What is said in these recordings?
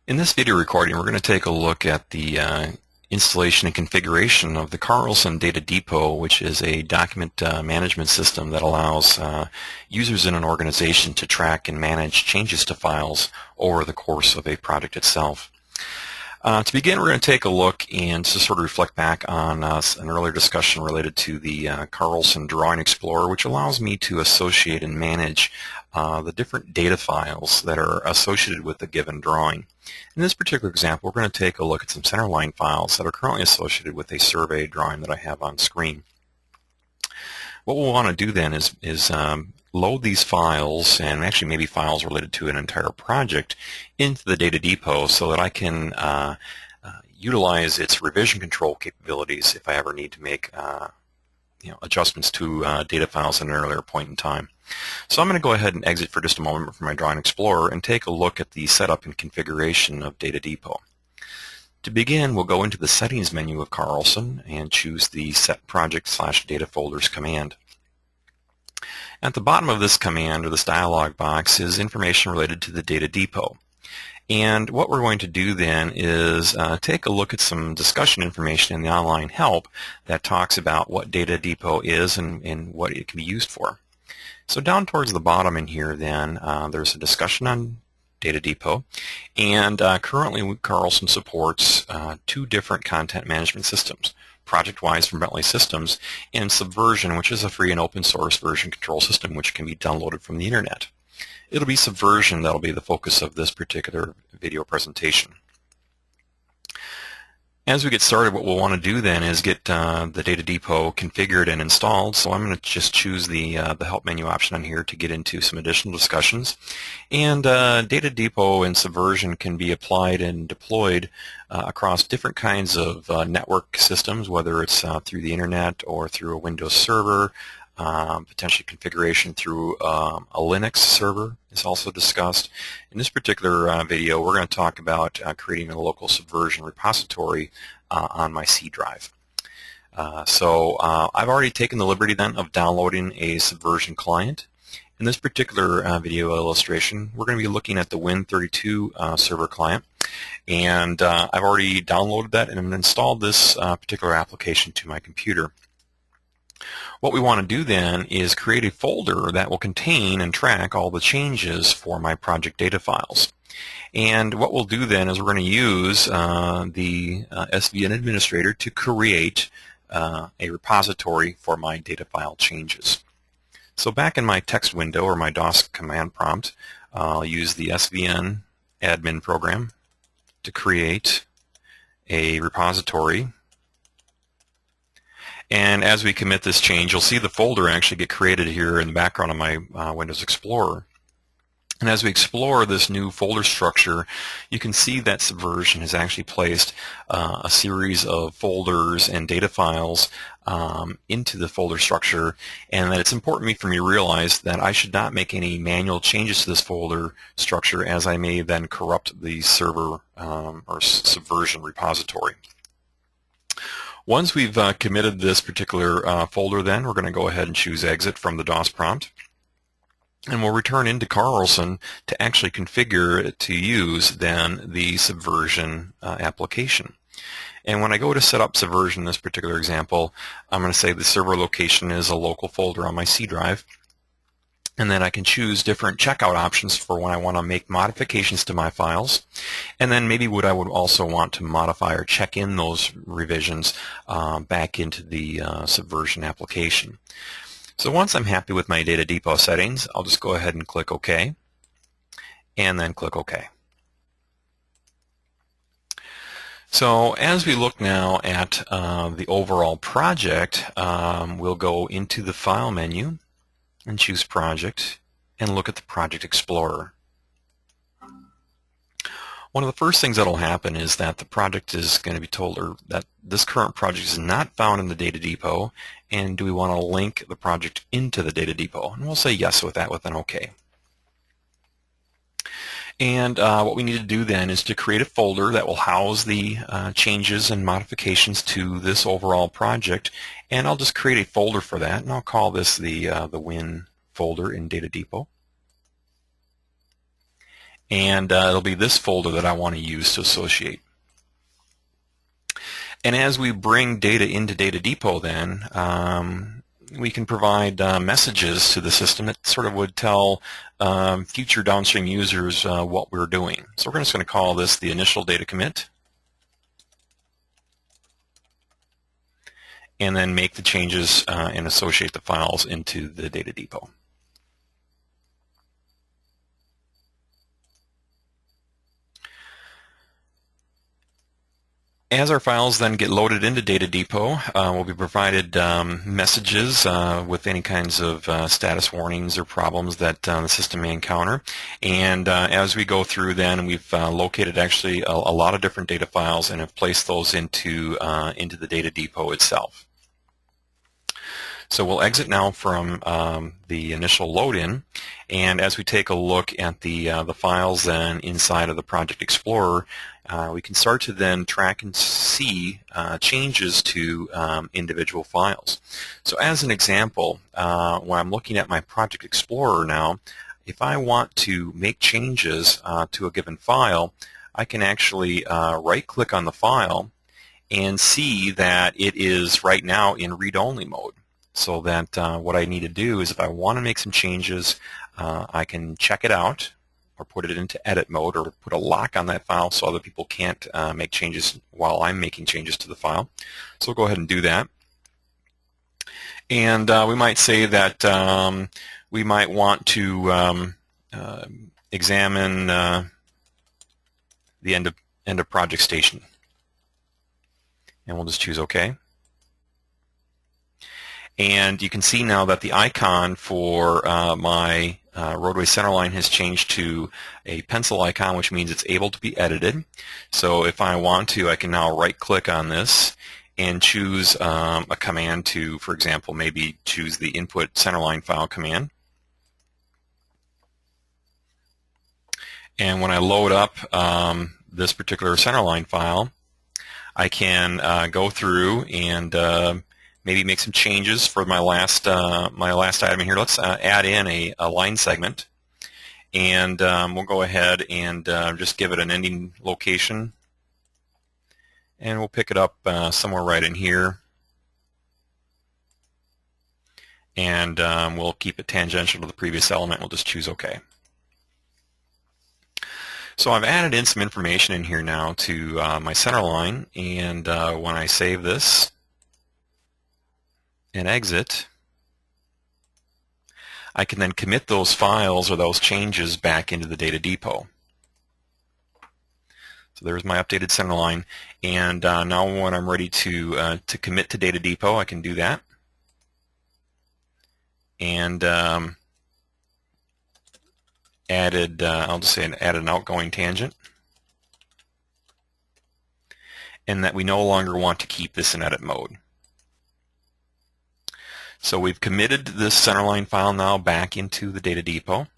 In this video recording, we're going to take a look at the installation and configuration of the Carlson Data Depot, which is a document management system that allows users in an organization to track and manage changes to files over the course of a project itself. To begin, we're going to take a look and to sort of reflect back on an earlier discussion related to the Carlson Drawing Explorer, which allows me to associate and manage the different data files that are associated with a given drawing. In this particular example, we're going to take a look at some centerline files that are currently associated with a survey drawing that I have on screen. What we'll want to do then is load these files, and actually maybe files related to an entire project, into the Data Depot so that I can utilize its revision control capabilities if I ever need to make adjustments to data files at an earlier point in time. So I'm going to go ahead and exit for just a moment from my Drawing Explorer and take a look at the setup and configuration of Data Depot. To begin, we'll go into the Settings menu of Carlson and choose the Set Project/Data Folders command. At the bottom of this command, or this dialog box, is information related to the Data Depot. And what we're going to do then is take a look at some discussion information in the online help that talks about what Data Depot is and what it can be used for. So down towards the bottom in here then, there's a discussion on Data Depot, and currently Carlson supports two different content management systems, ProjectWise from Bentley Systems and Subversion, which is a free and open source version control system which can be downloaded from the internet. It'll be Subversion that'll be the focus of this particular video presentation. As we get started, what we'll want to do then is get the Data Depot configured and installed. So I'm going to just choose the Help menu option on here to get into some additional discussions. And Data Depot and Subversion can be applied and deployed across different kinds of network systems, whether it's through the internet or through a Windows server. Potentially configuration through a Linux server is also discussed. In this particular video, we're going to talk about creating a local Subversion repository on my C drive. So I've already taken the liberty then of downloading a Subversion client. In this particular video illustration, we're going to be looking at the Win32 server client, and I've already downloaded that and installed this particular application to my computer. What we want to do then is create a folder that will contain and track all the changes for my project data files. And what we'll do then is we're going to use the SVN administrator to create a repository for my data file changes. So back in my text window or my DOS command prompt, I'll use the SVN admin program to create a repository. And as we commit this change, you'll see the folder actually get created here in the background of my Windows Explorer. And as we explore this new folder structure, you can see that Subversion has actually placed a series of folders and data files into the folder structure, and that it's important for me to realize that I should not make any manual changes to this folder structure, as I may then corrupt the server or Subversion repository. Once we've committed this particular folder then, we're going to go ahead and choose Exit from the DOS prompt. And we'll return into Carlson to actually configure to use then the Subversion application. And when I go to set up Subversion in this particular example, I'm going to say the server location is a local folder on my C drive. And then I can choose different checkout options for when I want to make modifications to my files. And then maybe what I would also want to modify or check in those revisions back into the Subversion application. So once I'm happy with my Data Depot settings, I'll just go ahead and click OK, and then click OK. So as we look now at the overall project, we'll go into the File menu and choose Project and look at the Project Explorer. One of the first things that will happen is that the project is going to be told that this current project is not found in the Data Depot, and do we want to link the project into the Data Depot? And we'll say yes with that with an OK. And what we need to do then is to create a folder that will house the changes and modifications to this overall project, and I'll just create a folder for that, and I'll call this the Win folder in Data Depot. and it'll be this folder that I want to use to associate. And as we bring data into Data Depot then, we can provide messages to the system that sort of would tell future downstream users what we're doing. So we're just going to call this the initial data commit, and then make the changes and associate the files into the Data Depot. As our files then get loaded into Data Depot, we'll be provided messages with any kinds of status warnings or problems that the system may encounter. And as we go through then, we've located actually a lot of different data files and have placed those into the Data Depot itself. So we'll exit now from the initial load-in, and as we take a look at the files then inside of the Project Explorer, we can start to then track and see changes to individual files. So as an example, when I'm looking at my Project Explorer now, if I want to make changes to a given file, I can actually right-click on the file and see that it is right now in read-only mode. So that what I need to do is if I want to make some changes, I can check it out or put it into edit mode or put a lock on that file so other people can't make changes while I'm making changes to the file. So we'll go ahead and do that. And we might say that we might want to examine the end of project station. And we'll just choose OK. And you can see now that the icon for my roadway centerline has changed to a pencil icon, which means it's able to be edited. So if I want to, I can now right-click on this and choose a command to, for example, maybe choose the input centerline file command. And when I load up this particular centerline file, I can go through and maybe make some changes for my last item in here. Let's add in a line segment, and we'll go ahead and just give it an ending location, and we'll pick it up somewhere right in here, and we'll keep it tangential to the previous element. We'll just choose OK. So I've added in some information in here now to my center line, and when I save this and exit, I can then commit those files or those changes back into the Data Depot. So there's my updated center line, and now when I'm ready to commit to Data Depot, I can do that. And I'll just say add an outgoing tangent, and that we no longer want to keep this in edit mode. So we've committed this centerline file now back into the Data Depot,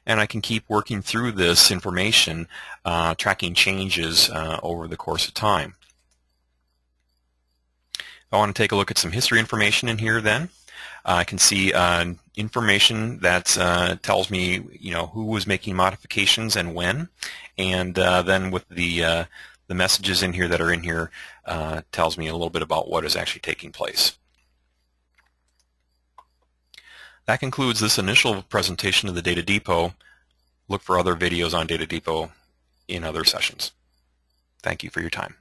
and I can keep working through this information, tracking changes over the course of time. I want to take a look at some history information in here then. I can see information that tells me, who was making modifications and when, and then with the messages in here that are in here tells me a little bit about what is actually taking place. That concludes this initial presentation of the Data Depot. Look for other videos on Data Depot in other sessions. Thank you for your time.